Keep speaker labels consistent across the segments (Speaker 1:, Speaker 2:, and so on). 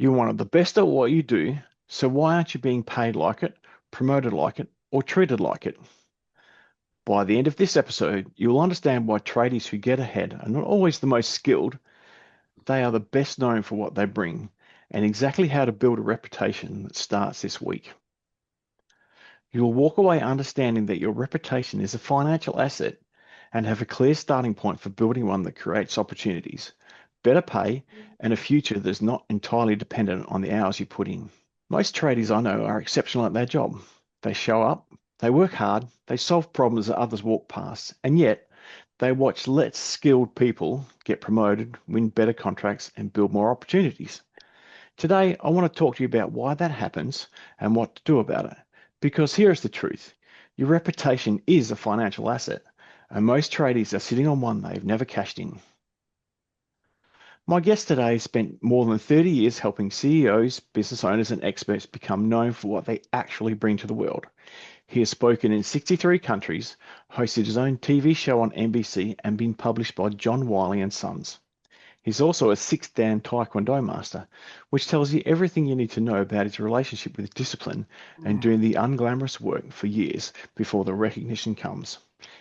Speaker 1: You're one of the best at what you do, so why aren't you being paid like it, promoted like it, or treated like it? By the end of this episode, you'll understand why tradies who get ahead are not always the most skilled, they are the best known for what they bring, and exactly how to build a reputation that starts this week. You'll walk away understanding that your reputation is a financial asset and have a clear starting point for building one that creates opportunities, better pay, and a future that's not entirely dependent on the hours you put in. Most tradies I know are exceptional at their job. They show up, they work hard, they solve problems that others walk past, and yet they watch less skilled people get promoted, win better contracts, and build more opportunities. Today, I want to talk to you about why that happens and what to do about it. Because here's the truth. Your reputation is a financial asset, and most tradies are sitting on one they've never cashed in. My guest today spent more than 30 years helping CEOs, business owners, and experts become known for what they actually bring to the world. He has spoken in 63 countries, hosted his own TV show on NBC, and been published by John Wiley and Sons. He's also a sixth Dan Taekwondo master, which tells you everything you need to know about his relationship with discipline and doing the unglamorous work for years before the recognition comes.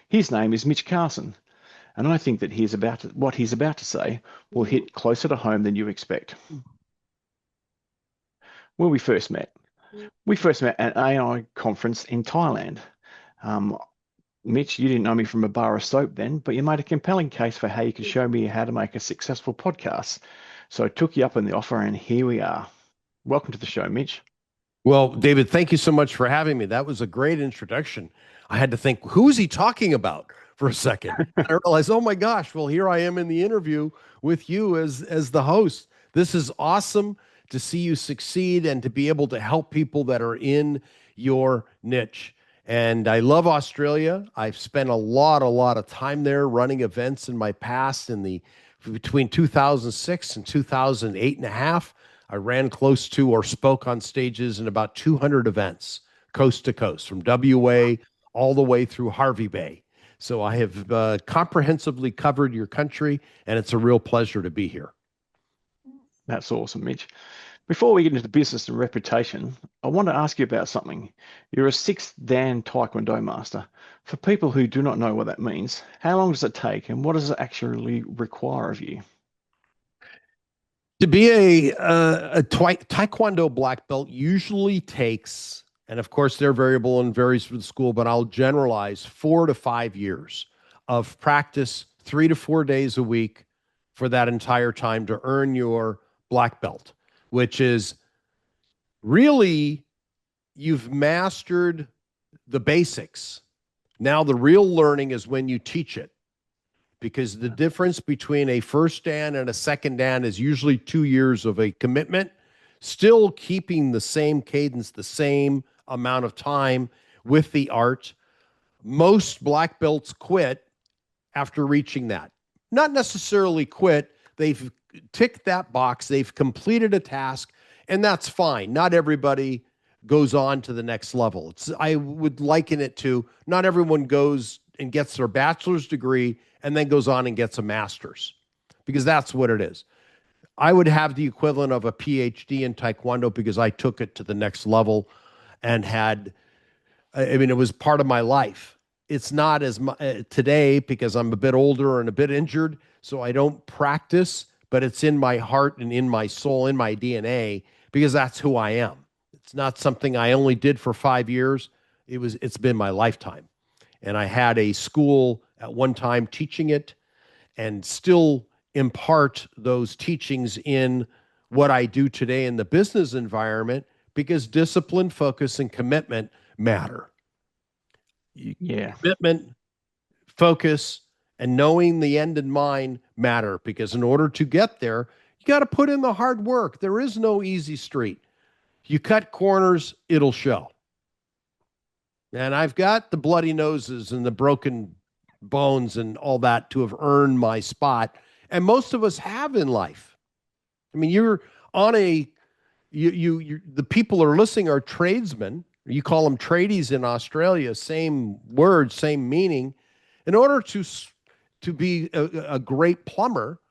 Speaker 1: His name is Mitch Carson, and I think that what he's about to say will hit closer to home than you expect. Where we first met. We first met at an AI conference in Thailand. Um, Mitch, you didn't know me from a bar of soap then, but you made a compelling case for how you could show me how to make a successful podcast. So I took you up on the offer, and here we are. Welcome to the show, Mitch.
Speaker 2: Well, David, thank you so much for having me. That was a great introduction. I had to think, who is he talking about for a second? I realized, oh my gosh, well, here I am in the interview with you as the host. This is awesome to see you succeed and to be able to help people that are in your niche. And I love Australia. I've spent a lot of time there running events in my past in the between 2006 and 2008 and a half. I ran close to or spoke on stages in about 200 events, coast to coast, from WA all the way through Harvey Bay. So I have comprehensively covered your country, and it's a real pleasure to be here.
Speaker 1: That's awesome, Mitch. Before we get into business and reputation, I want to ask you about something. You're a sixth Dan Taekwondo master. For people who do not know what that means, how long does it take and what does it actually require of you?
Speaker 2: To be a Taekwondo black belt usually takes, and of course they're variable and varies with the school, but I'll generalize 4 to 5 years of practice, 3 to 4 days a week for that entire time to earn your black belt, which is really you've mastered the basics. Now the real learning is when you teach it, because the difference between a first Dan and a second Dan is usually 2 years of a commitment, still keeping the same cadence, the same amount of time with the art. Most black belts quit after reaching that. Not necessarily quit. They've ticked that box. They've completed a task, and that's fine. Not everybody goes on to the next level. I would liken it to not everyone goes and gets their bachelor's degree and then goes on and gets a master's, because that's what it is. I would have the equivalent of a PhD in Taekwondo because I took it to the next level and it was part of my life. It's not as much today because I'm a bit older and a bit injured, so I don't practice, but it's in my heart and in my soul, in my DNA, because that's who I am. It's not something I only did for 5 years. It's been my lifetime. And I had a school at one time teaching it and still impart those teachings in what I do today in the business environment, because discipline, focus, and commitment matter.
Speaker 1: Yeah.
Speaker 2: Commitment, focus, and knowing the end in mind matter, because in order to get there, you got to put in the hard work. There is no easy street. You cut corners, it'll show. And I've got the bloody noses and the broken bones and all that to have earned my spot. And most of us have in life. I mean, you're on the people are listening are tradesmen. You call them tradies in Australia, same word, same meaning. In order to be a great plumber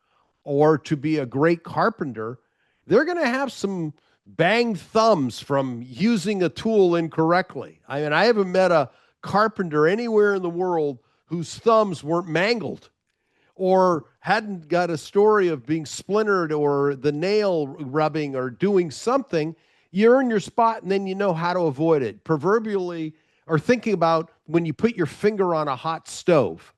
Speaker 2: or to be a great carpenter, They're going to have some banged thumbs from using a tool incorrectly. I mean, I haven't met a carpenter anywhere in the world whose thumbs weren't mangled or hadn't got a story of being splintered or the nail rubbing or doing something. You earn your spot and then you know how to avoid it. Proverbially, or thinking about when you put your finger on a hot stove.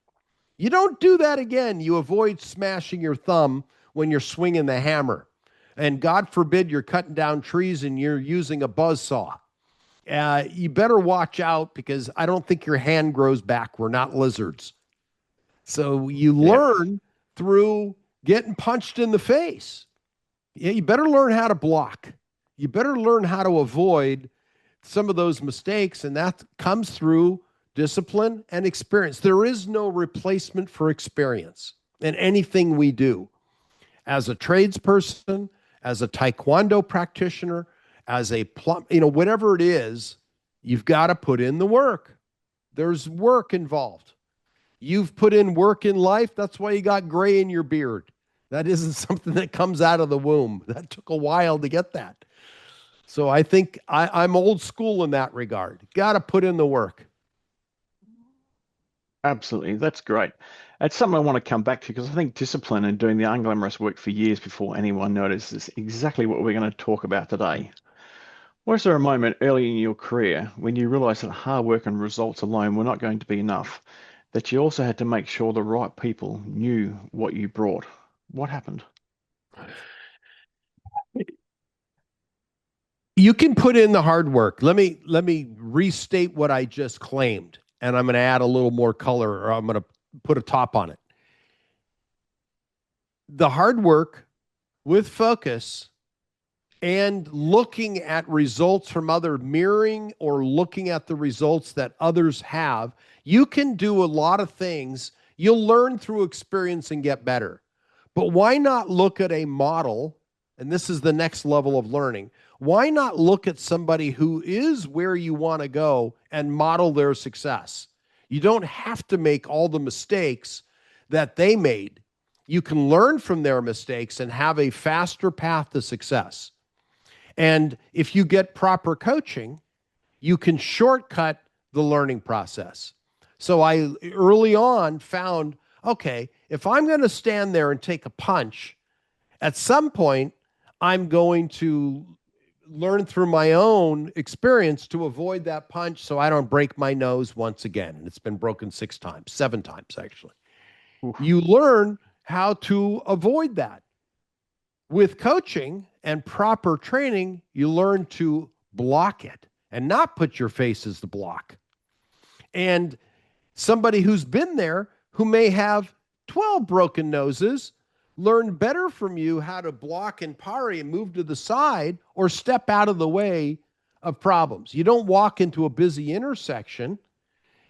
Speaker 2: You don't do that again. You avoid smashing your thumb when you're swinging the hammer. And God forbid you're cutting down trees and you're using a buzz saw. You better watch out because I don't think your hand grows back. We're not lizards. So you
Speaker 1: Yep.
Speaker 2: learn through getting punched in the face. Yeah, you better learn how to block. You better learn how to avoid some of those mistakes, and that comes through discipline and experience. There is no replacement for experience in anything we do. As a tradesperson, as a taekwondo practitioner, as a plumb, whatever it is, you've got to put in the work. There's work involved. You've put in work in life. That's why you got gray in your beard. That isn't something that comes out of the womb. That took a while to get that. So I think I'm old school in that regard. Got to put in the work.
Speaker 1: Absolutely. That's great. It's something I want to come back to because I think discipline and doing the unglamorous work for years before anyone notices is exactly what we're going to talk about today. Was there a moment early in your career when you realized that hard work and results alone were not going to be enough, that you also had to make sure the right people knew what you brought? What happened?
Speaker 2: You can put in the hard work. Let me restate what I just claimed, and I'm going to add a little more color, or I'm going to put a top on it. The hard work with focus and looking at results from other mirroring or looking at the results that others have, you can do a lot of things. You'll learn through experience and get better. But why not look at a model? And this is the next level of learning. Why not look at somebody who is where you want to go and model their success? You don't have to make all the mistakes that they made. You can learn from their mistakes and have a faster path to success. And if you get proper coaching, you can shortcut the learning process. So I early on found, okay, if I'm going to stand there and take a punch, at some point, I'm going to learn through my own experience to avoid that punch so I don't break my nose once again. And it's been broken 6 times, 7 times, actually.
Speaker 1: Oof.
Speaker 2: You learn how to avoid that. With coaching and proper training, you learn to block it and not put your face as the block. And somebody who's been there, who may have 12 broken noses, learn better from you how to block and parry and move to the side or step out of the way of problems. You don't walk into a busy intersection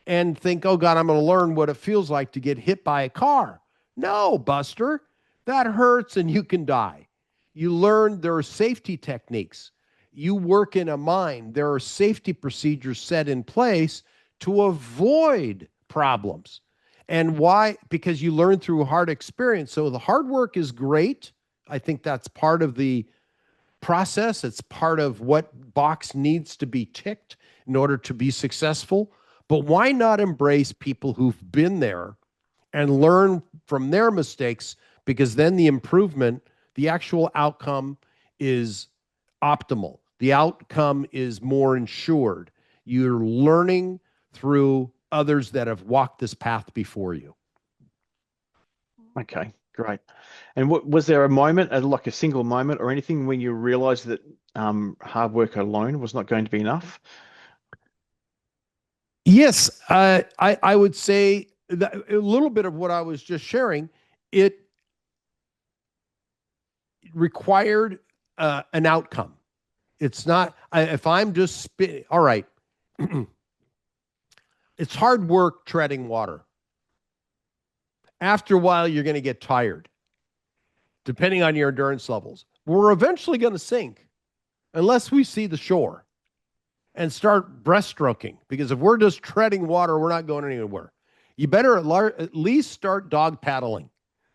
Speaker 2: and think, oh God, I'm going to learn what it feels like to get hit by a car. No, Buster, that hurts and you can die. You learn there are safety techniques. You work in a mine. There are safety procedures set in place to avoid problems. And why? Because you learn through hard experience. So the hard work is great. I think that's part of the process. It's part of what box needs to be ticked in order to be successful. But why not embrace people who've been there and learn from their mistakes? Because then the improvement, the actual outcome is optimal. The outcome is more ensured. You're learning through others that have walked this path before you.
Speaker 1: Okay, great. And was there a moment, like a single moment or anything, when you realized that hard work alone was not going to be enough?
Speaker 2: Yes, I would say that a little bit of what I was just sharing, it required an outcome. It's not, if I'm just spitting, all right, it's hard work treading water. After a while, you're going to get tired, depending on your endurance levels. We're eventually going to sink unless we see the shore and start breaststroking. Because if we're just treading water, we're not going anywhere. You better at least start dog paddling.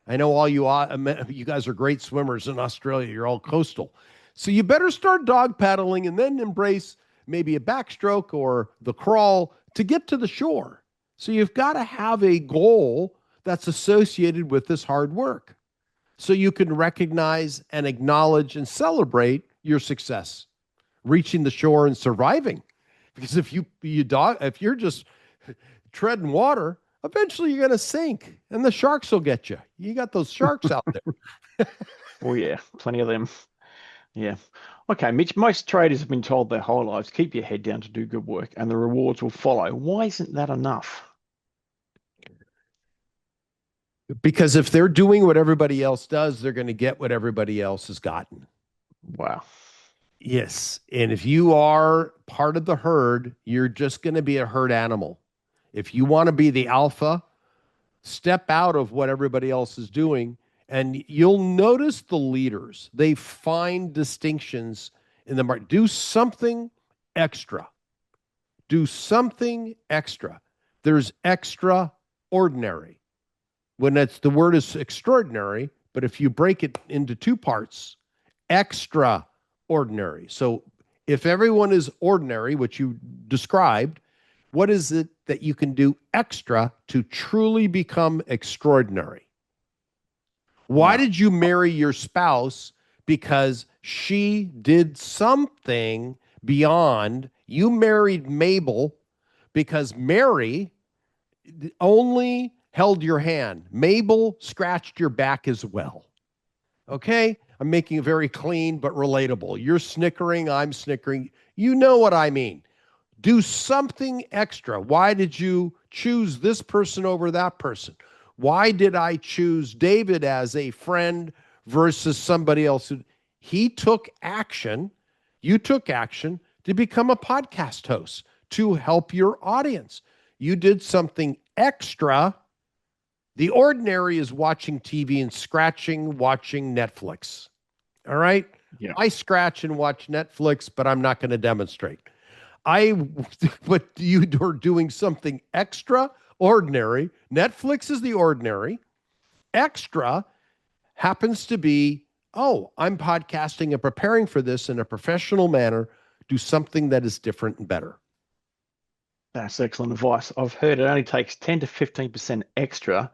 Speaker 2: I know you guys are great swimmers in Australia. You're all coastal. So you better start dog paddling and then embrace maybe a backstroke or the crawl to get to the shore. So you've got to have a goal that's associated with this hard work so you can recognize and acknowledge and celebrate your success, reaching the shore and surviving. Because if you're just treading water, eventually you're going to sink and the sharks will get you. You got those sharks out there.
Speaker 1: Oh yeah, plenty of them. Yeah. Okay, Mitch, most traders have been told their whole lives, keep your head down to do good work and the rewards will follow. Why isn't that enough?
Speaker 2: Because if they're doing what everybody else does, they're going to get what everybody else has gotten.
Speaker 1: Wow.
Speaker 2: Yes. And if you are part of the herd, you're just going to be a herd animal. If you want to be the alpha, step out of what everybody else is doing, and you'll notice the leaders. They find distinctions in the market. Do something extra. Do something extra. There's extraordinary. The word is extraordinary, but if you break it into two parts, extraordinary. So if everyone is ordinary, which you described, what is it that you can do extra to truly become extraordinary? Why
Speaker 1: Wow.
Speaker 2: did you marry your spouse? Because she did something beyond. You married Mabel because Mary only held your hand. Mabel scratched your back as well. Okay? I'm making it very clean but relatable. You're snickering, I'm snickering. You know what I mean. Do something extra. Why did you choose this person over that person? Why did I choose David as a friend versus somebody else? He took action. You took action to become a podcast host to help your audience. You did something extra. The ordinary is watching TV and scratching, watching Netflix. All right?
Speaker 1: Yeah.
Speaker 2: I scratch and watch Netflix, but I'm not going to demonstrate. But you are doing something extraordinary. Netflix is the ordinary. Extra happens to be, oh, I'm podcasting and preparing for this in a professional manner. Do something that is different and better.
Speaker 1: That's excellent advice. I've heard it only takes 10 to 15% extra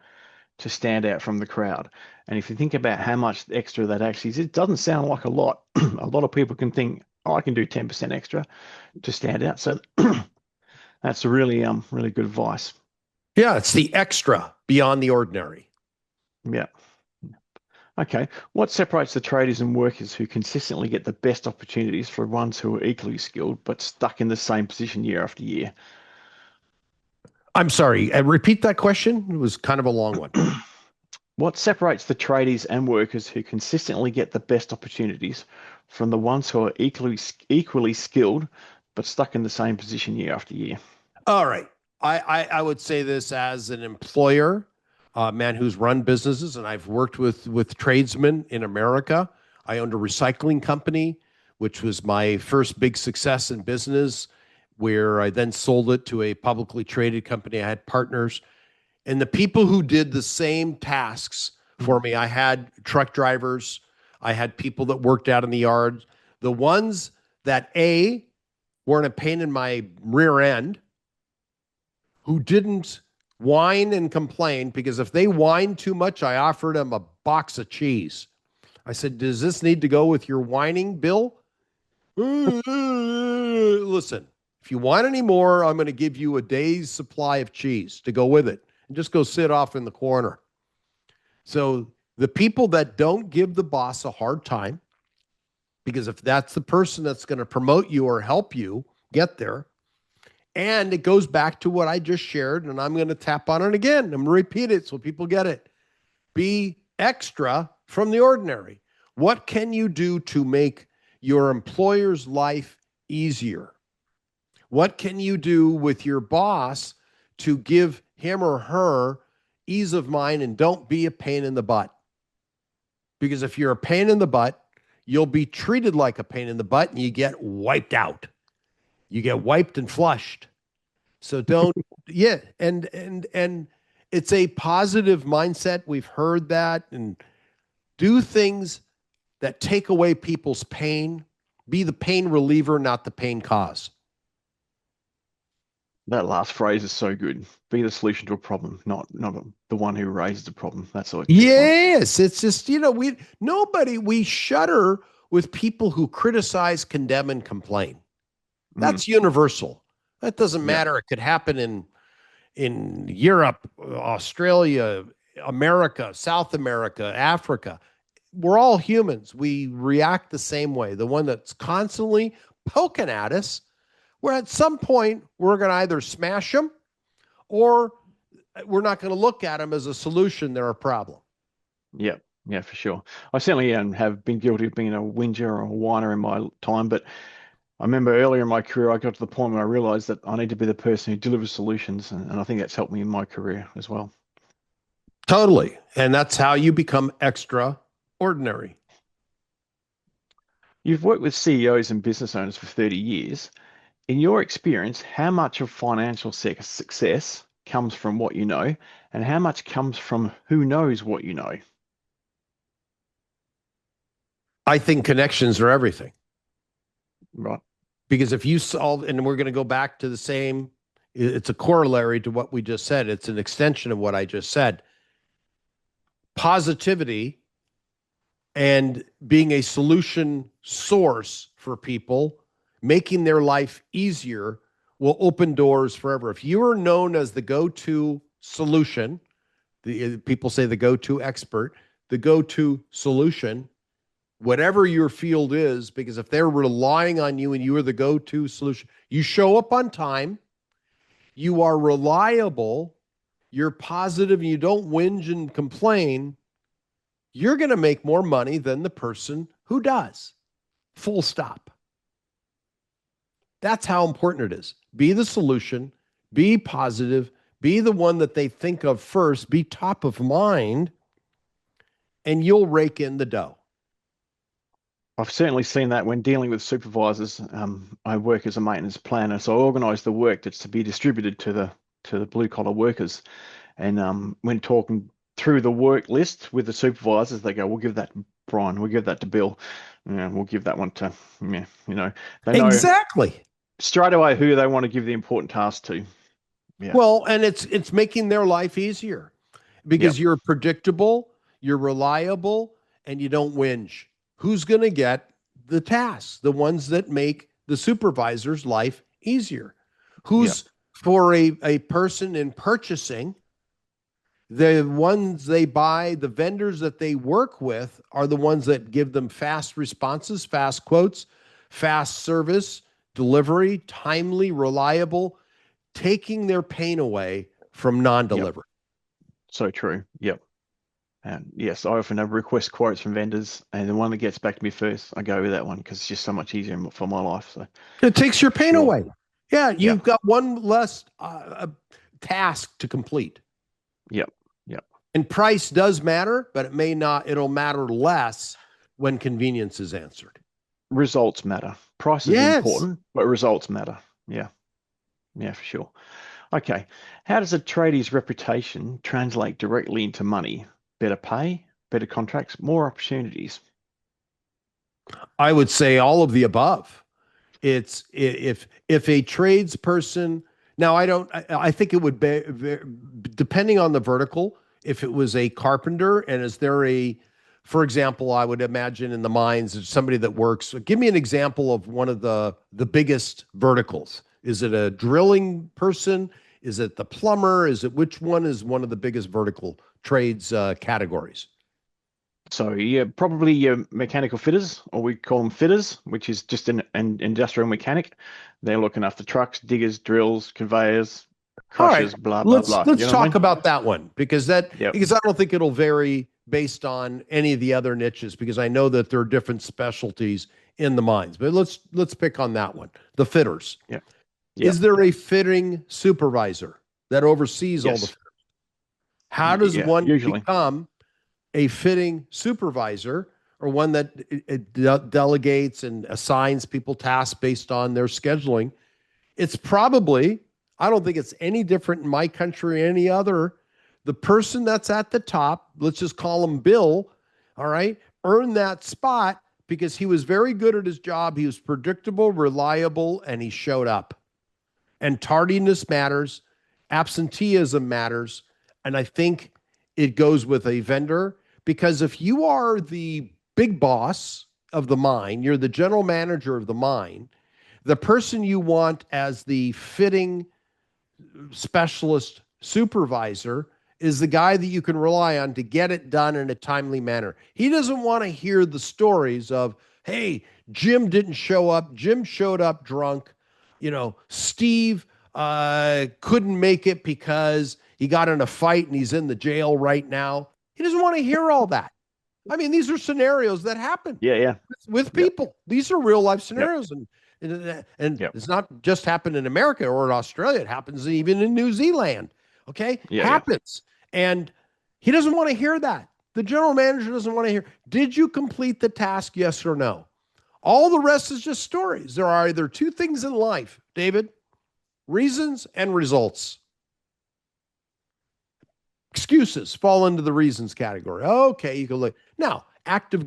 Speaker 1: to stand out from the crowd. And if you think about how much extra that actually is, it doesn't sound like a lot. A lot of people can think, oh, I can do 10% extra to stand out. So that's a really good advice.
Speaker 2: Yeah, it's the extra beyond the ordinary.
Speaker 1: Yeah. Okay. What separates the tradies and workers who consistently get the best opportunities for ones who are equally skilled but stuck in the same position year after year?
Speaker 2: I'm sorry, repeat that question. It was kind of a long one.
Speaker 1: What separates the tradies and workers who consistently get the best opportunities from the ones who are equally skilled but stuck in the same position year after year?
Speaker 2: All right. I would say this as an employer, a man who's run businesses, and I've worked with tradesmen in America. I owned a recycling company, which was my first big success in business, where I then sold it to a publicly traded company. I had partners. And the people who did the same tasks for me, I had truck drivers, I had people that worked out in the yard. The ones that weren't a pain in my rear end, who didn't whine and complain, because if they whined too much, I offered them a box of cheese. I said, does this need to go with your whining, Bill? Listen, if you want any more, I'm going to give you a day's supply of cheese to go with it. And just go sit off in the corner. So the people that don't give the boss a hard time, because if that's the person that's going to promote you or help you get there, and it goes back to what I just shared, and I'm going to tap on it again. I'm going to repeat it so people get it. Be extra from the ordinary. What can you do to make your employer's life easier? What can you do with your boss to give him or her ease of mind and don't be a pain in the butt? Because if you're a pain in the butt, you'll be treated like a pain in the butt and you get wiped out. You get wiped and flushed. So don't, yeah. And It's a positive mindset. We've heard that, and do things that take away people's pain. Be the pain reliever, not the pain cause.
Speaker 1: That last phrase is so good. Be the solution to a problem, not the one who raises the problem. That's excellent.
Speaker 2: Yes, it's just, we shudder with people who criticize, condemn, and complain.
Speaker 1: Mm,
Speaker 2: That's universal. That doesn't
Speaker 1: yeah,
Speaker 2: matter. It could happen in Europe, Australia, America, South America, Africa. We're all humans. We react the same way. The one that's constantly poking at us, where at some point we're going to either smash them or we're not going to look at them as a solution. They're a problem.
Speaker 1: yeah, yeah, for sure. I certainly have been guilty of being a whinger or a whiner in my time, but I remember earlier in my career, I got to the point where I realized that I need to be the person who delivers solutions, and I think that's helped me in my career as well.
Speaker 2: Totally. And that's how you become extraordinary.
Speaker 1: You've worked with CEOs and business owners for 30 years. In your experience, how much of financial success comes from what you know, and how much comes from who knows what you know?
Speaker 2: I think connections are everything.
Speaker 1: Right.
Speaker 2: Because if you solve, and we're going to go back to the same, it's a corollary to what we just said, it's an extension of what I just said. Positivity and being a solution source for people, making their life easier will open doors forever. If you are known as the go-to solution, the people say the go-to expert, the go-to solution, whatever your field is, because if they're relying on you and you are the go-to solution, you show up on time, you are reliable, you're positive, and you don't whinge and complain, you're going to make more money than the person who does. Full stop. That's how important it is. Be the solution, be positive, be the one that they think of first, be top of mind, and you'll rake in the dough.
Speaker 1: I've certainly seen that when dealing with supervisors. I work as a maintenance planner, so I organise the work that's to be distributed to the blue collar workers. And when talking through the work list with the supervisors, they go, "We'll give that to Brian. We'll give that to Bill. Yeah, we'll give that one to yeah." They know
Speaker 2: Exactly.
Speaker 1: straight away who they want to give the important task to. Yeah.
Speaker 2: Well, and it's making their life easier because
Speaker 1: Yep.
Speaker 2: you're predictable, you're reliable, and you don't whinge. Who's going to get the tasks? The ones that make the supervisor's life easier.
Speaker 1: Yep.
Speaker 2: Who's for a person in purchasing, the ones they buy, the vendors that they work with are the ones that give them fast responses, fast quotes, fast service, delivery, timely, reliable, taking their pain away from
Speaker 1: Yep.
Speaker 2: non-delivery.
Speaker 1: So true. Yep. And yes, I often have request quotes from vendors, and the one that gets back to me first, I go with that one because it's just so much easier for my life. So
Speaker 2: It takes your
Speaker 1: for
Speaker 2: pain
Speaker 1: sure.
Speaker 2: away. Yeah,
Speaker 1: Yeah.
Speaker 2: you've got one less task to complete.
Speaker 1: Yep. Yep.
Speaker 2: And price does matter, but it may not, it'll matter less when convenience is answered.
Speaker 1: Results matter. Price is
Speaker 2: Yes.
Speaker 1: important, but results matter. Yeah. Yeah, for sure. Okay. How does a tradie's reputation translate directly into money? Better pay, better contracts, more opportunities.
Speaker 2: I would say all of the above. It's if a tradesperson, now I think it would be depending on the vertical. If it was a carpenter, and is there for example, I would imagine in the mines, somebody that works. Give me an example of one of the biggest verticals. Is it a drilling person? Is it the plumber? Is it which one is one of the biggest vertical trades categories?
Speaker 1: So yeah, probably your mechanical fitters, or we call them fitters, which is just an industrial mechanic. They're looking after trucks, diggers, drills, conveyors,
Speaker 2: All right,
Speaker 1: crushers, blah blah
Speaker 2: let's
Speaker 1: blah. You
Speaker 2: let's
Speaker 1: know what I
Speaker 2: talk
Speaker 1: mean?
Speaker 2: about that one because
Speaker 1: Yep.
Speaker 2: I don't think it'll vary based on any of the other niches because I know that there are different specialties in the mines. But let's pick on that one. The fitters.
Speaker 1: Yep.
Speaker 2: Is
Speaker 1: Yep.
Speaker 2: there a fitting supervisor that oversees all the
Speaker 1: Yes.
Speaker 2: fitters? How does
Speaker 1: Yeah.
Speaker 2: one
Speaker 1: Usually.
Speaker 2: become a fitting supervisor or one that delegates and assigns people tasks based on their scheduling? It's probably, I don't think it's any different in my country or any other The person that's at the top, let's just call him Bill, all right, earned that spot because he was very good at his job. He was predictable, reliable, and he showed up. And tardiness matters, absenteeism matters. And I think it goes with a vendor because if you are the big boss of the mine, you're the general manager of the mine, the person you want as the fitting specialist supervisor is the guy that you can rely on to get it done in a timely manner. He doesn't want to hear the stories of, hey, Jim didn't show up. Jim showed up drunk. Steve couldn't make it because he got in a fight and he's in the jail right now. He doesn't want to hear all that. I mean, these are scenarios that happen
Speaker 1: Yeah, yeah.
Speaker 2: with
Speaker 1: Yep.
Speaker 2: people. These are real life
Speaker 1: Yep.
Speaker 2: scenarios. And
Speaker 1: Yep.
Speaker 2: it's not just happened in America or in Australia. It happens even in New Zealand. Okay.
Speaker 1: Yeah, yeah.
Speaker 2: Happens. And he doesn't want to hear that. The general manager doesn't want to hear, did you complete the task? Yes or no? All the rest is just stories. There are either two things in life, David, reasons and results. Excuses fall into the reasons category. Okay, you can look. Now, an act of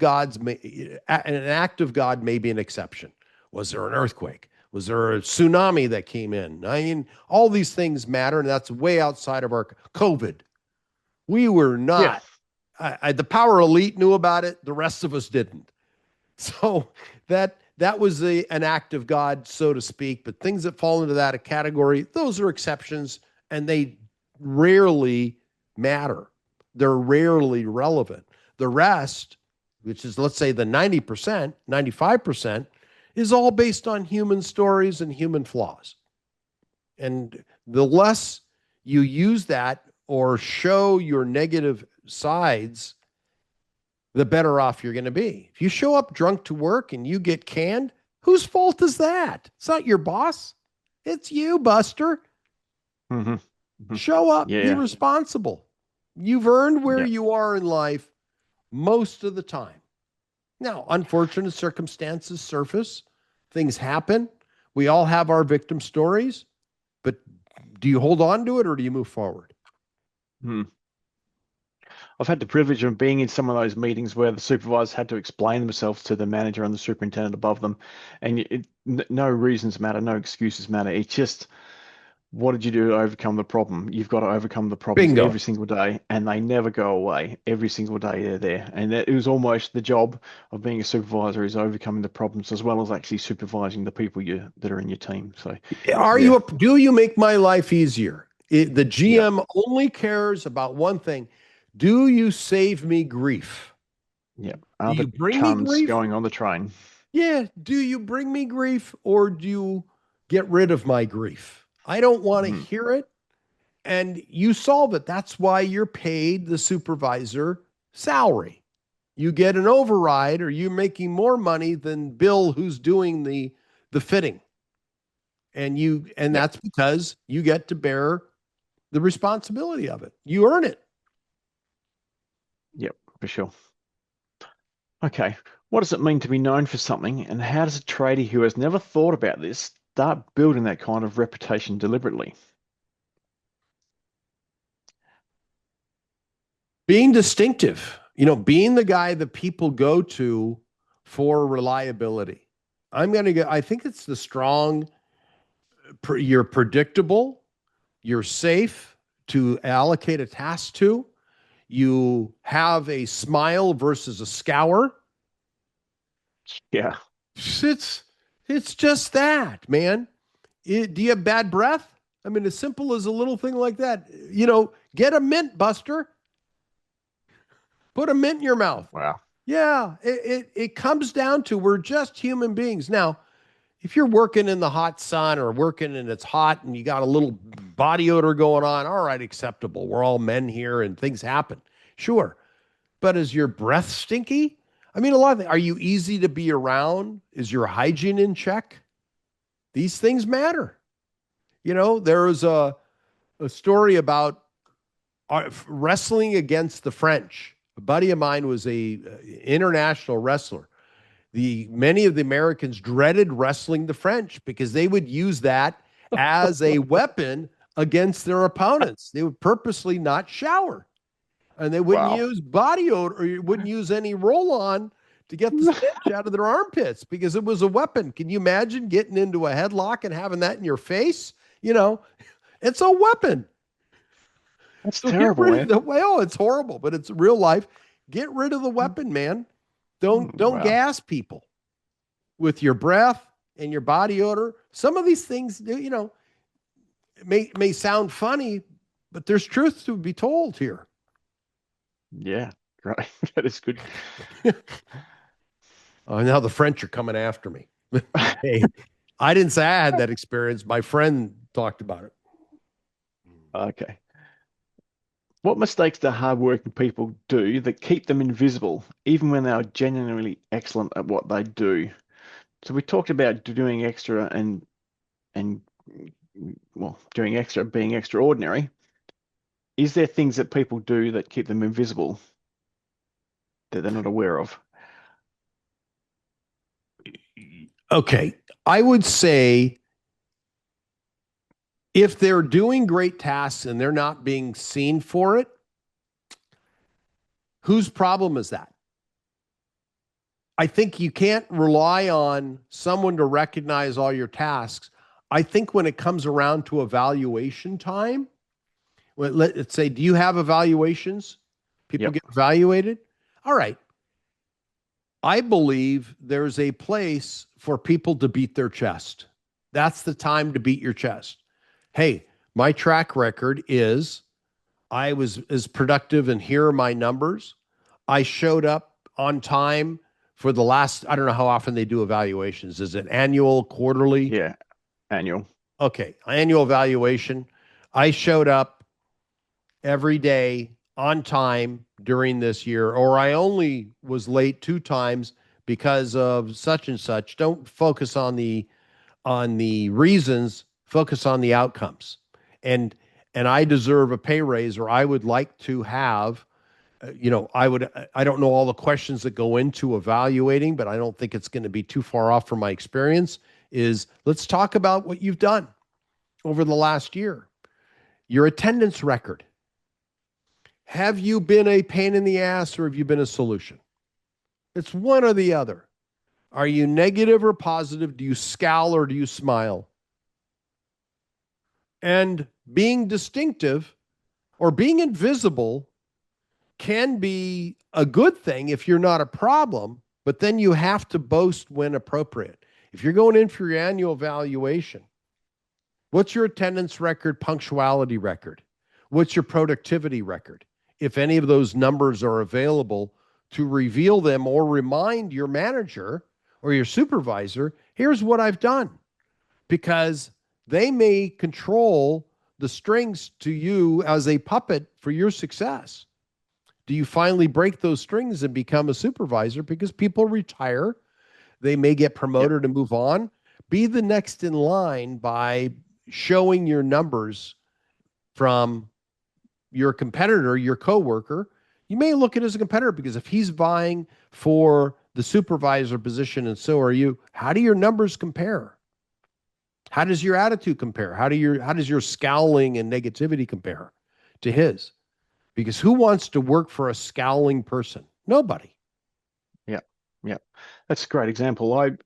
Speaker 2: God may be an exception. Was there an earthquake? Was there a tsunami that came in? I mean, all these things matter, and that's way outside of our COVID. We were
Speaker 1: Yeah.
Speaker 2: not. The power elite knew about it. The rest of us didn't. So that was an act of God, so to speak. But things that fall into that category, those are exceptions, and they rarely matter. They're rarely relevant. The rest, which is let's say the 90%, 95%, is all based on human stories and human flaws. And the less you use that or show your negative sides, the better off you're going to be. If you show up drunk to work and you get canned, whose fault is that? It's not your boss. It's you, Buster.
Speaker 1: Hmm. Hmm.
Speaker 2: Show up,
Speaker 1: Yeah,
Speaker 2: be
Speaker 1: yeah.
Speaker 2: responsible. You've earned where
Speaker 1: Yep.
Speaker 2: you are in life most of the time. Now, unfortunate circumstances surface, things happen. We all have our victim stories, but do you hold on to it or do you move forward?
Speaker 1: Hmm. I've had the privilege of being in some of those meetings where the supervisors had to explain themselves to the manager and the superintendent above them, and no reasons matter, no excuses matter. It's just, what did you do to overcome the problem? You've got to overcome the problems
Speaker 2: Bingo.
Speaker 1: every single day, and they never go away. Every single day they're there, and it was almost the job of being a supervisor is overcoming the problems as well as actually supervising the people that are in your team. So, yeah,
Speaker 2: Do you make my life easier? The
Speaker 1: yep,
Speaker 2: GM only cares about one thing. Do you save me grief?
Speaker 1: yep.
Speaker 2: Do
Speaker 1: Are
Speaker 2: you
Speaker 1: the
Speaker 2: bring me
Speaker 1: tons
Speaker 2: grief?
Speaker 1: going on the train?
Speaker 2: Yeah. Do you bring me grief or do you get rid of my grief? I don't want to
Speaker 1: Mhm.
Speaker 2: hear it. And you solve it. That's why you're paid the supervisor salary. You get an override or you're making more money than Bill who's doing the fitting. And
Speaker 1: Yep,
Speaker 2: that's because you get to bear the responsibility of it. You earn it.
Speaker 1: yep, for sure. Okay, what does it mean to be known for something, and how does a tradie who has never thought about this start building that kind of reputation deliberately?
Speaker 2: Being distinctive, being the guy that people go to for reliability. I think it's the strong, you're predictable, you're safe to allocate a task to, you have a smile versus a scour.
Speaker 1: Yeah,
Speaker 2: It's, it's just that, man. Do you have bad breath? I mean, as simple as a little thing like that. Get a mint, Buster. Put a mint in your mouth.
Speaker 1: wow.
Speaker 2: Yeah, it comes down to we're just human beings. Now, if you're working in the hot sun or working and it's hot and you got a little body odor going on, all right, acceptable. We're all men here and things happen. Sure. But is your breath stinky? I mean, are you easy to be around? Is your hygiene in check? These things matter. There is a story about wrestling against the French. A buddy of mine was a international wrestler. Many of the Americans dreaded wrestling the French because they would use that as a weapon against their opponents. They would purposely not shower, and they wouldn't
Speaker 1: Wow.
Speaker 2: use body odor, or you wouldn't use any roll on to get the stench out of their armpits because it was a weapon. Can you imagine getting into a headlock and having that in your face? You know, it's a weapon.
Speaker 1: That's
Speaker 2: So get
Speaker 1: terrible,
Speaker 2: rid of
Speaker 1: man.
Speaker 2: the well, it's horrible, but it's real life. Get rid of the weapon, man. Don't
Speaker 1: Wow.
Speaker 2: gas people with your breath and your body odor. Some of these things, may sound funny, but there's truth to be told here.
Speaker 1: Yeah. Great. That is good.
Speaker 2: Oh, now the French are coming after me. Hey, I didn't say I had that experience. My friend talked about it.
Speaker 1: Okay. What mistakes do hardworking people do that keep them invisible, even when they are genuinely excellent at what they do? So we talked about doing extra and well, doing extra, being extraordinary. Is there things that people do that keep them invisible that they're not aware of?
Speaker 2: Okay. I would say if they're doing great tasks and they're not being seen for it, whose problem is that? I think you can't rely on someone to recognize all your tasks. I think when it comes around to evaluation time, let's say, do you have evaluations? People
Speaker 1: Yep.
Speaker 2: get evaluated. All right. I believe there's a place for people to beat their chest. That's the time to beat your chest. Hey, my track record is I was as productive, and here are my numbers. I showed up on time for the last, I don't know how often they do evaluations. Is it annual, quarterly?
Speaker 1: Yeah. Annual.
Speaker 2: Okay, annual evaluation. I showed up every day on time during this year, or I only was late 2 times because of such and such. Don't focus on the reasons, focus on the outcomes. And and I deserve a pay raise, or I would like to have, I don't know all the questions that go into evaluating, but I don't think it's going to be too far off from my experience. Is let's talk about what you've done over the last year. Your attendance record. Have you been a pain in the ass or have you been a solution? It's one or the other. Are you negative or positive? Do you scowl or do you smile? And being distinctive or being invisible can be a good thing if you're not a problem, but then you have to boast when appropriate. If you're going in for your annual evaluation, what's your attendance record, punctuality record? What's your productivity record? If any of those numbers are available to reveal them or remind your manager or your supervisor, here's what I've done, because they may control the strings to you as a puppet for your success. Do you finally break those strings and become a supervisor? Because people retire, they may get
Speaker 1: Yep.
Speaker 2: promoted and move on. Be the next in line by showing your numbers from your competitor, your coworker. You may look at it as a competitor because if he's vying for the supervisor position and so are you, how do your numbers compare? How does your attitude compare? How does your scowling and negativity compare to his? Because who wants to work for a scowling person? Nobody.
Speaker 1: Yep. Yep. That's a great example.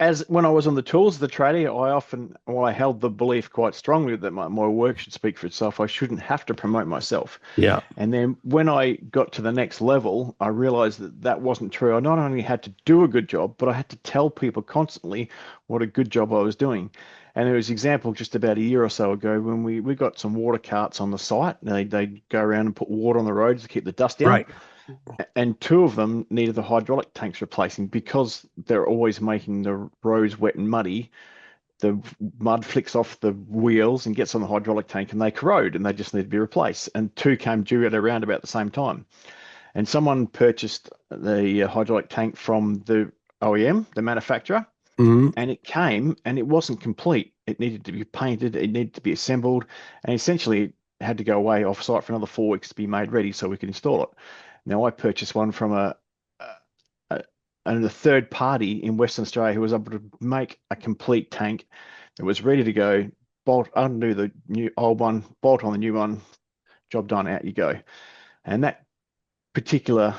Speaker 1: As when I was on the tools of the tradie, I held the belief quite strongly that my work should speak for itself. I shouldn't have to promote myself.
Speaker 2: Yeah.
Speaker 1: And then when I got to the next level, I realized that that wasn't true. I not only had to do a good job, but I had to tell people constantly what a good job I was doing. And there was an example just about a year or so ago when we got some water carts on the site. They go around and put water on the roads to keep the dust down.
Speaker 2: Right.
Speaker 1: And two of them needed the hydraulic tanks replacing because they're always making the roads wet and muddy. The mud flicks off the wheels and gets on the hydraulic tank and they corrode and they just need to be replaced. And two came due at around about the same time. And someone purchased the hydraulic tank from the OEM, the manufacturer,
Speaker 2: Mhm.
Speaker 1: and it came and it wasn't complete. It needed to be painted, it needed to be assembled, and essentially it had to go away off site for another 4 weeks to be made ready so we could install it. Now I purchased one from a, and a third party in Western Australia who was able to make a complete tank that was ready to go, bolt, undo the new old one, bolt on the new one, job done, out you go. And that particular,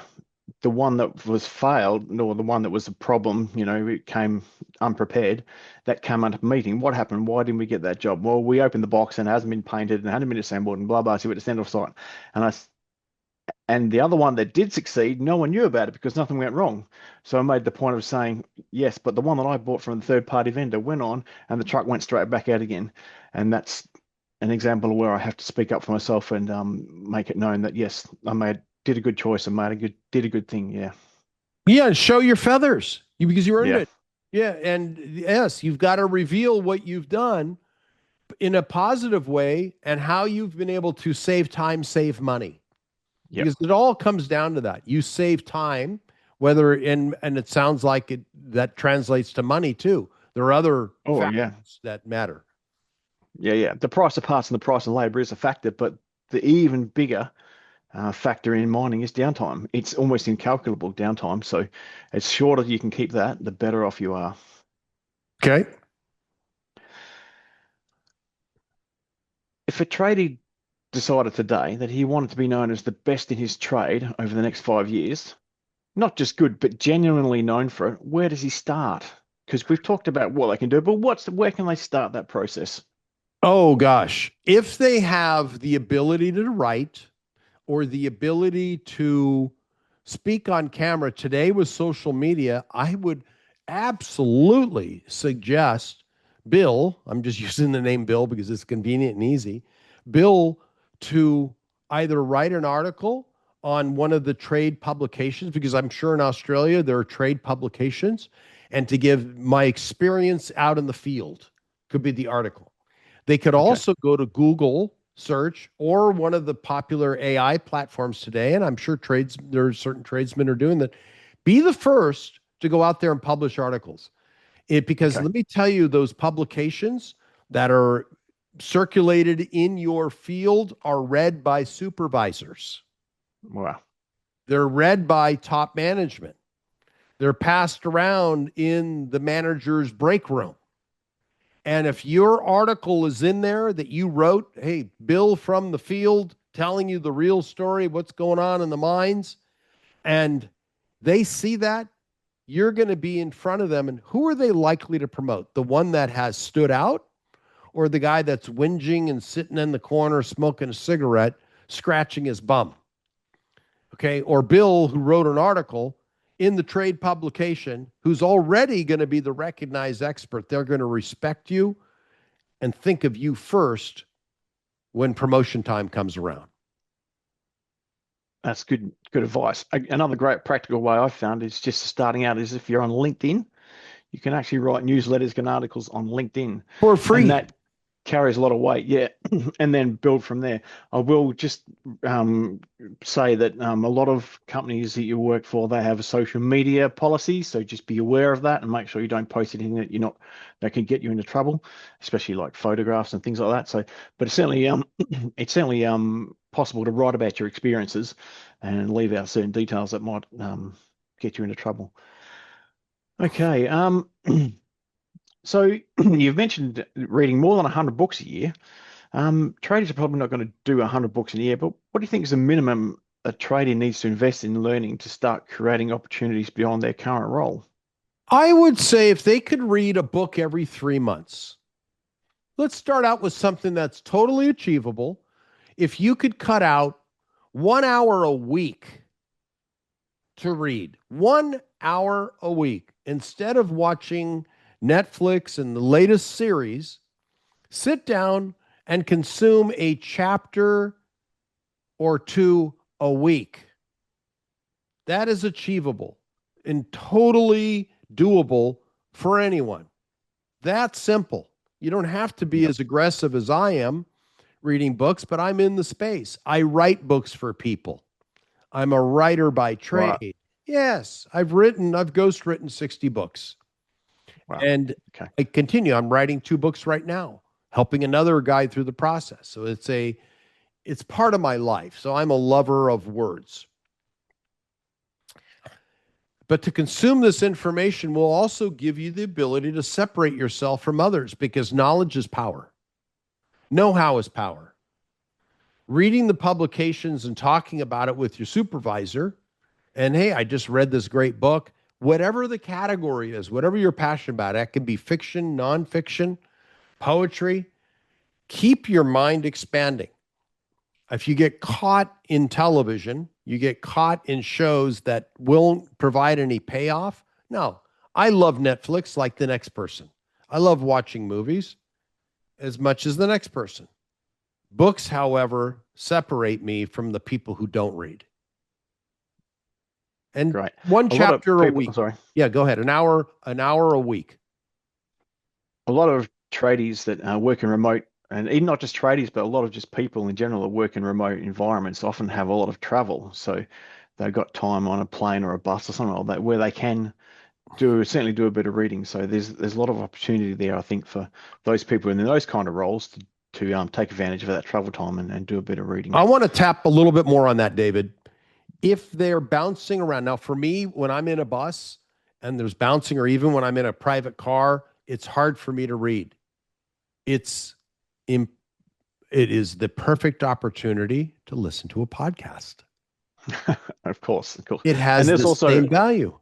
Speaker 1: the one that was failed, or the one that was a problem, it came unprepared, that came under meeting. What happened? Why didn't we get that job? Well, we opened the box and it hasn't been painted and hadn't been assembled and blah, blah. So we had to send off site. And and the other one that did succeed, no one knew about it because nothing went wrong. So I made the point of saying, yes, but the one that I bought from the third party vendor went on and the truck went straight back out again. And that's an example of where I have to speak up for myself and make it known that, yes, did a good choice and did a good thing. Yeah.
Speaker 2: Yeah, show your feathers because you earned
Speaker 1: Yeah.
Speaker 2: it. Yeah, and yes, you've got to reveal what you've done in a positive way and how you've been able to save time, save money.
Speaker 1: Yep.
Speaker 2: Because it all comes down to that. You save time, whether in and it sounds like it that translates to money too. There are other
Speaker 1: Oh, yeah.
Speaker 2: factors that matter.
Speaker 1: Yeah. Yeah. The price of parts and the price of labor is a factor, but the even bigger factor in mining is downtime. It's almost incalculable downtime. So as shorter you can keep that, the better off you are.
Speaker 2: Okay.
Speaker 1: If a tradie decided today that he wanted to be known as the best in his trade over the next 5 years, not just good, but genuinely known for it, where does he start? Because we've talked about what they can do, but where can they start that process?
Speaker 2: Oh gosh. If they have the ability to write or the ability to speak on camera today with social media, I would absolutely suggest Bill, I'm just using the name Bill because it's convenient and easy, Bill to either write an article on one of the trade publications, because I'm sure in Australia there are trade publications, and to give my experience out in the field could be the article. They could
Speaker 1: Okay.
Speaker 2: also go to Google search or one of the popular AI platforms today, and I'm sure there are certain tradesmen are doing that. Be the first to go out there and publish articles. Because
Speaker 1: Okay.
Speaker 2: let me tell you, those publications that are circulated in your field are read by supervisors.
Speaker 1: Wow.
Speaker 2: They're read by top management. They're passed around in the manager's break room. And if your article is in there that you wrote, hey, Bill from the field telling you the real story, what's going on in the mines, and they see that, you're going to be in front of them. And who are they likely to promote? The one that has stood out or the guy that's whinging and sitting in the corner smoking a cigarette, scratching his bum? Okay. Or Bill, who wrote an article in the trade publication, who's already going to be the recognized expert. They're going to respect you and think of you first when promotion time comes around.
Speaker 1: That's good advice. Another great practical way I've found is just starting out is if you're on LinkedIn, you can actually write newsletters and articles on LinkedIn,
Speaker 2: For
Speaker 1: and
Speaker 2: free.
Speaker 1: that carries a lot of weight. Yeah, and then build from there. I will just say that a lot of companies that you work for, they have a social media policy, so just be aware of that and make sure you don't post anything that you're not that can get you into trouble, especially like photographs and things like that. So, but it's certainly possible to write about your experiences and leave out certain details that might get you into trouble. Okay. So you've mentioned reading more than 100 books a year. Traders are probably not going to do 100 books in a year, but what do you think is the minimum a trader needs to invest in learning to start creating opportunities beyond their current role?
Speaker 2: I would say if they could read a book every 3 months, let's start out with something that's totally achievable. If you could cut out 1 hour a week to read, 1 hour a week, instead of watching Netflix and the latest series, sit down and consume a chapter or two a week. That is achievable and totally doable for anyone. That's simple. You don't have to be
Speaker 1: Yep.
Speaker 2: as aggressive as I am reading books, but I'm in the space. I write books for people. I'm a writer by
Speaker 1: Right.
Speaker 2: trade. Yes, I've ghost written 60 books.
Speaker 1: Wow.
Speaker 2: And
Speaker 1: Okay.
Speaker 2: I continue. I'm writing 2 books right now, helping another guy through the process. So it's part of my life. So I'm a lover of words. But to consume this information will also give you the ability to separate yourself from others because knowledge is power. Know-how is power. Reading the publications and talking about it with your supervisor, and hey, I just read this great book. Whatever the category is, whatever you're passionate about, it can be fiction, nonfiction, poetry. Keep your mind expanding. If you get caught in television, you get caught in shows that won't provide any payoff. No, I love Netflix like the next person. I love watching movies as much as the next person. Books, however, separate me from the people who don't read. And
Speaker 1: Great.
Speaker 2: one
Speaker 1: A lot of
Speaker 2: chapter a
Speaker 1: people,
Speaker 2: week.
Speaker 1: sorry,
Speaker 2: Yeah, go ahead. An hour a week.
Speaker 1: a lot of tradies that are working remote, and even not just tradies, but a lot of just people in general that work in remote environments often have a lot of travel. So they've got time on a plane or a bus or something like that where they can certainly do a bit of reading. So there's a lot of opportunity there, I think, for those people in those kind of roles to take advantage of that travel time and do a bit of reading.
Speaker 2: I want to tap a little bit more on that, David. If they're bouncing around, now for me, when I'm in a bus and there's bouncing, or even when I'm in a private car, it's hard for me to read. It is the perfect opportunity to listen to a podcast.
Speaker 1: Of course.
Speaker 2: It has
Speaker 1: And there's
Speaker 2: the
Speaker 1: also
Speaker 2: same value.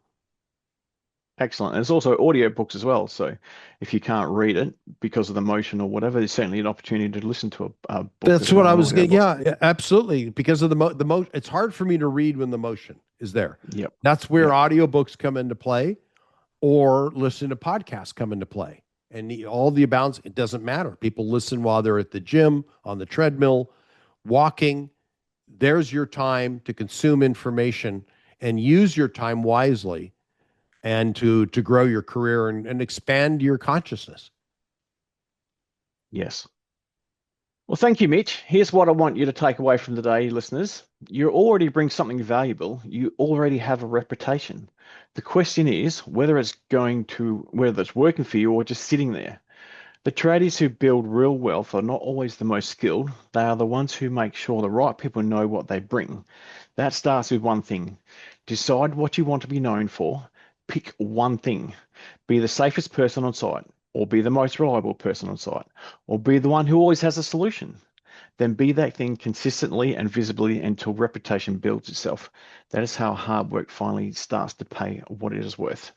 Speaker 1: excellent. There's also audiobooks as well. So if you can't read it because of the motion or whatever, there's certainly an opportunity to listen to a book.
Speaker 2: That's
Speaker 1: as
Speaker 2: what
Speaker 1: well,
Speaker 2: I
Speaker 1: an
Speaker 2: was getting.
Speaker 1: audiobook.
Speaker 2: Yeah, absolutely. Because of the motion, it's hard for me to read when the motion is there.
Speaker 1: Yep.
Speaker 2: That's where
Speaker 1: Yep.
Speaker 2: audiobooks come into play, or listen to podcasts come into play. And all the abounds, it doesn't matter. People listen while they're at the gym, on the treadmill, walking. There's your time to consume information and use your time wisely, and to grow your career and expand your consciousness.
Speaker 1: Yes. Well, thank you, Mitch. Here's what I want you to take away from today, listeners. You already bring something valuable. You already have a reputation. The question is whether it's working for you or just sitting there. The tradies who build real wealth are not always the most skilled. They are the ones who make sure the right people know what they bring. That starts with one thing. Decide what you want to be known for. Pick one thing. Be the safest person on site, or be the most reliable person on site, or be the one who always has a solution. Then be that thing consistently and visibly until reputation builds itself. That is how hard work finally starts to pay what it is worth.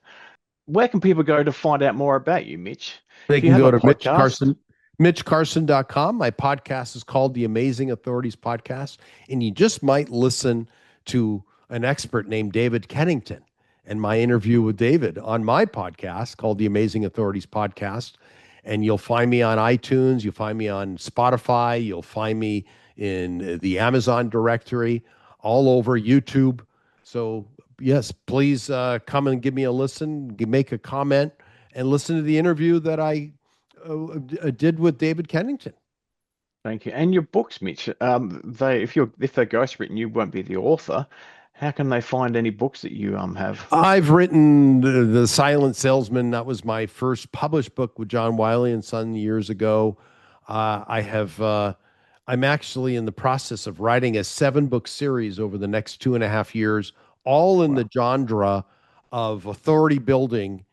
Speaker 1: Where can people go to find out more about you, Mitch?
Speaker 2: They
Speaker 1: Do you
Speaker 2: can
Speaker 1: have
Speaker 2: go
Speaker 1: a
Speaker 2: to
Speaker 1: podcast?
Speaker 2: MitchCarson.com. My podcast is called The Amazing Authorities Podcast. And you just might listen to an expert named David Kennington and my interview with David on my podcast called The Amazing Authorities Podcast. And you'll find me on iTunes. You'll find me on Spotify. You'll find me in the Amazon directory, all over YouTube. So yes, please come and give me a listen, make a comment, and listen to the interview that I did with David Kennington.
Speaker 1: Thank you. And your books, Mitch, if they're ghostwritten, you won't be the author. How can they find any books that you have?
Speaker 2: I've written The Silent Salesman. That was my first published book with John Wiley and Son years ago. I'm actually in the process of writing a 7-book series over the next 2.5 years, all in the genre of authority building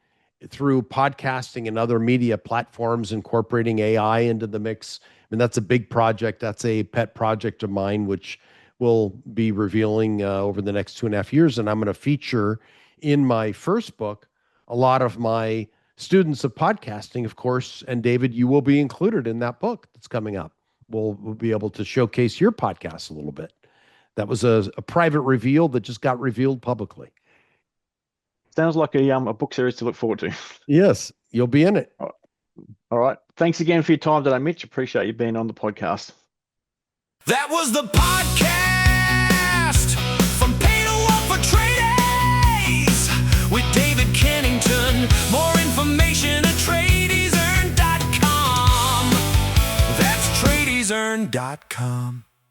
Speaker 2: through podcasting and other media platforms, incorporating AI into the mix. I mean, that's a big project. That's a pet project of mine, which will be revealing over the next 2.5 years. And I'm going to feature in my first book a lot of my students of podcasting, of course. And David, you will be included in that book that's coming up. We'll be able to showcase your podcast a little bit. That was a private reveal that just got revealed publicly.
Speaker 1: Sounds like a book series to look forward to.
Speaker 2: Yes, you'll be in it.
Speaker 1: All right. Thanks again for your time today, Mitch. Appreciate you being on the podcast.
Speaker 3: That was the podcast from Pay to Work for Tradies with David Kennington. More information at tradiesearn.com. That's tradiesearn.com.